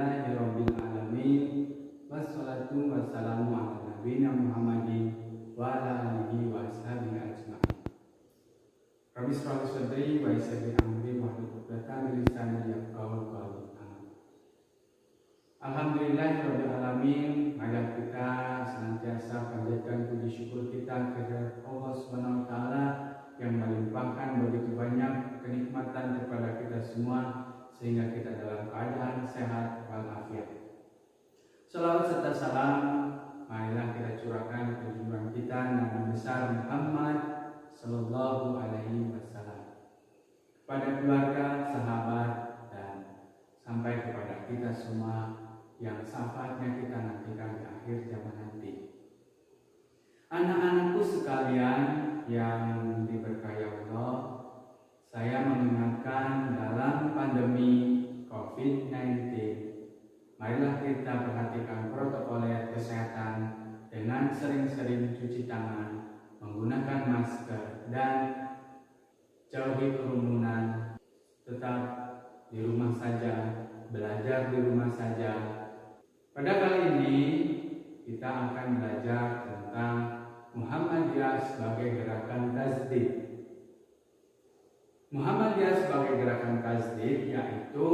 Alhamdulillahirabbil alamin. Wassalatu wassalamu ala nabiyina Muhammadin wa ala alihi wa ashabihi ajma'in. Rabbi shrah li sadri wa yassir li amri wahlul 'uqdatam min lisani yafqahu qawli. Alhamdulillahirabbil alamin. Mari kita senantiasa panjatkan puji syukur kita kepada Allah Subhanahu wa taala yang melimpahkan begitu banyak kenikmatan kepada kita semua sehingga kita dalam keadaan sehat walafiat. Salawat serta salam marilah kita curahkan ke junjungan kita Nabi besar Muhammad sallallahu alaihi wasallam, kepada keluarga, sahabat, dan sampai kepada kita semua yang syafaatnya kita nantikan di akhir zaman nanti. Anak-anakku sekalian yang diberkahi Allah, saya mengingatkan dalam pandemi COVID-19, marilah kita perhatikan protokol kesehatan dengan sering-sering cuci tangan, menggunakan masker, dan jauhi kerumunan. Tetap di rumah saja, belajar di rumah saja. Pada kali ini kita akan belajar tentang Muhammadiyah sebagai gerakan tasdid. Muhammadiyah sebagai gerakan tasdid yaitu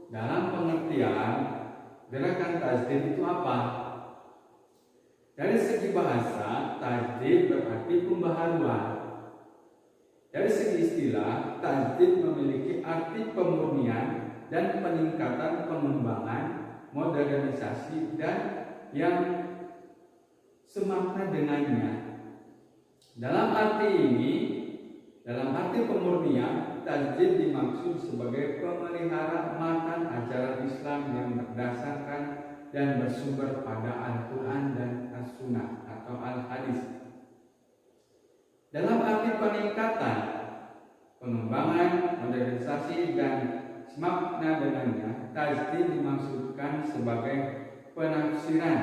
dalam pengertian gerakan tasdid itu apa? Dari segi bahasa, tasdid berarti pembaharuan. Dari segi istilah, tasdid memiliki arti pemurnian dan peningkatan pengembangan, modernisasi, dan yang semakna dengannya. Dalam arti pemurnian, tasdid dimaksud sebagai pemelihara matan ajaran Islam yang berdasarkan dan bersumber pada Al-Quran dan As-Sunnah atau Al-Hadis. Dalam arti peningkatan, pengembangan, modernisasi, dan semakna dengannya, tasdid dimaksudkan sebagai penafsiran,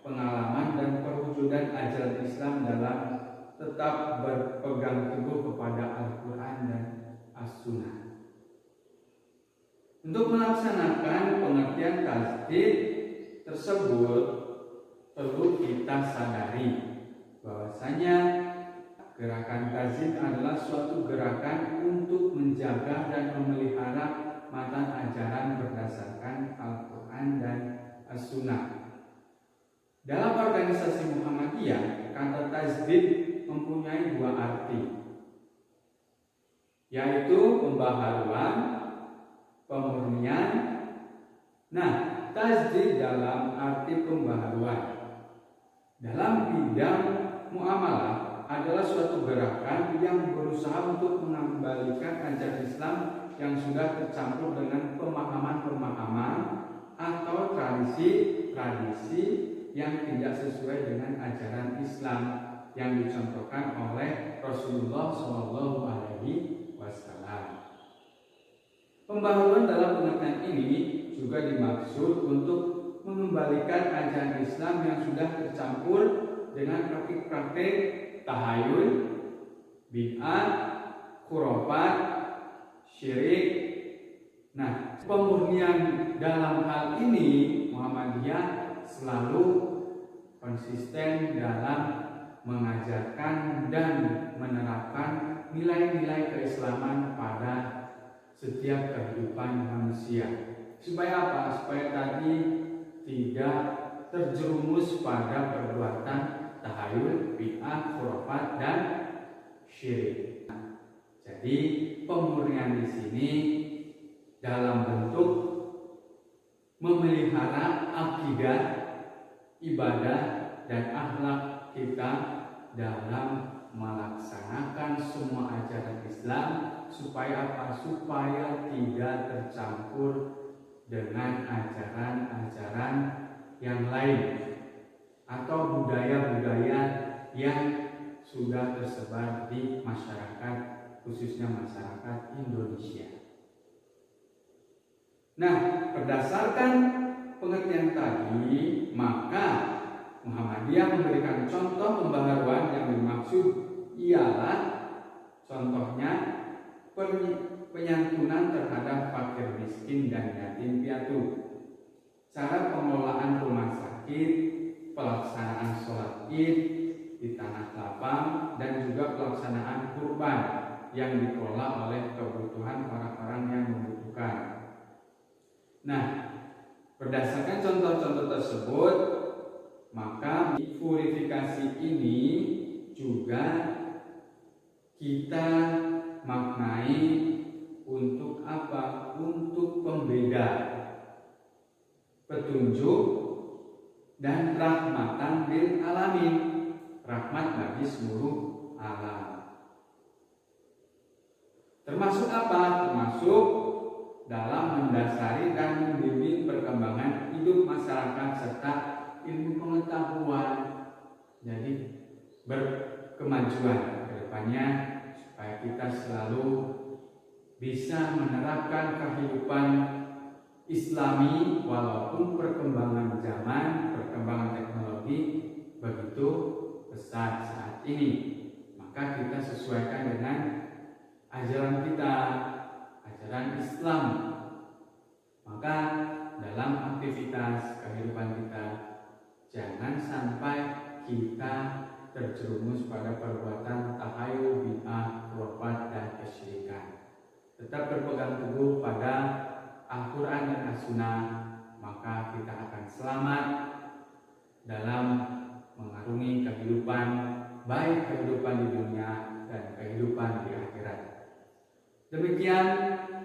pengalaman, dan perwujudan ajaran Islam dalam tetap berpegang teguh kepada Al-Quran dan As-Sunnah. Untuk melaksanakan pengertian tasdid tersebut, perlu kita sadari bahwasanya gerakan tasdid adalah suatu gerakan untuk menjaga dan memelihara matan ajaran berdasarkan Al-Quran dan As-Sunnah. Dalam organisasi Muhammadiyah, kata tasdid mempunyai dua arti, yaitu pembaharuan, pemurnian. Nah, tasdid dalam arti pembaharuan dalam bidang muamalah adalah suatu gerakan yang berusaha untuk mengembalikan ajaran Islam yang sudah tercampur dengan pemahaman-pemahaman atau tradisi-tradisi yang tidak sesuai dengan ajaran Islam yang dicontohkan oleh Rasulullah Shallallahu Alaihi Wasallam. Pembaharuan dalam pengertian ini juga dimaksud untuk mengembalikan ajaran Islam yang sudah tercampur dengan praktik-praktik tahayul, bid'ah, khurafat, syirik. Nah, pemurnian dalam hal ini Muhammadiyah selalu konsisten dalam mengajarkan dan menerapkan nilai-nilai keislaman pada setiap kehidupan manusia. Supaya apa? Supaya tadi tidak terjerumus pada perbuatan tahayul, bid'ah, khurafat, dan syirik. Jadi pemurnian di sini dalam bentuk memelihara akidah, ibadah, dan akhlak kita dalam melaksanakan semua ajaran Islam. Supaya apa? Supaya tidak tercampur dengan ajaran-ajaran yang lain atau budaya-budaya yang sudah tersebar di masyarakat, khususnya masyarakat Indonesia. Nah, berdasarkan pengertian tadi, maka Muhammadiyah memberikan contoh pembaharuan yang dimaksud ialah contohnya penyantunan terhadap fakir miskin dan yatim piatu. cara pengelolaan rumah sakit, pelaksanaan sholat Id di tanah lapang, dan juga pelaksanaan kurban yang dikelola oleh kebutuhan orang-orang yang membutuhkan. Nah, berdasarkan contoh-contoh tersebut, maka purifikasi ini juga kita maknai untuk apa? Untuk pembeda, petunjuk, dan rahmatan lil alamin, rahmat bagi seluruh alam. Termasuk apa? Termasuk dalam mendasari dan membimbing perkembangan hidup masyarakat serta ilmu pengetahuan. Jadi berkemajuan ke depannya supaya kita selalu bisa menerapkan kehidupan Islami walaupun perkembangan zaman, perkembangan teknologi begitu pesat saat ini. Maka kita sesuaikan dengan ajaran kita, ajaran Islam. Maka dalam aktivitas kehidupan kita jangan sampai kita terjerumus pada perbuatan tahayul, bid'ah, khurafat, dan kesyirikan. Tetap berpegang teguh pada Al-Quran dan As-Sunnah, maka kita akan selamat dalam mengarungi kehidupan, baik kehidupan di dunia dan kehidupan di akhirat. Demikian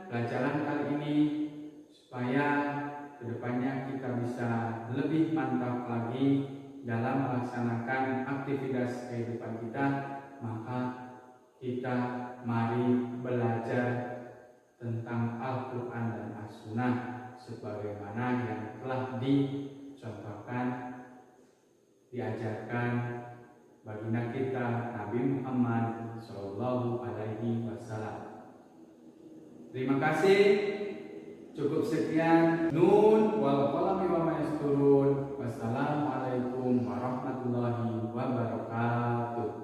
pelajaran kali ini, supaya kedepannya kita bisa lebih mantap lagi dalam melaksanakan aktivitas kehidupan kita. Maka kita mari belajar tentang Al-Quran dan As-Sunnah sebagaimana yang telah dicontohkan, diajarkan baginda kita Nabi Muhammad Shallallahu Alaihi Wasallam. Terima kasih. Cukup sekian. Nun wal qalami wa ma yasturun. Wassalamualaikum warahmatullahi wabarakatuh.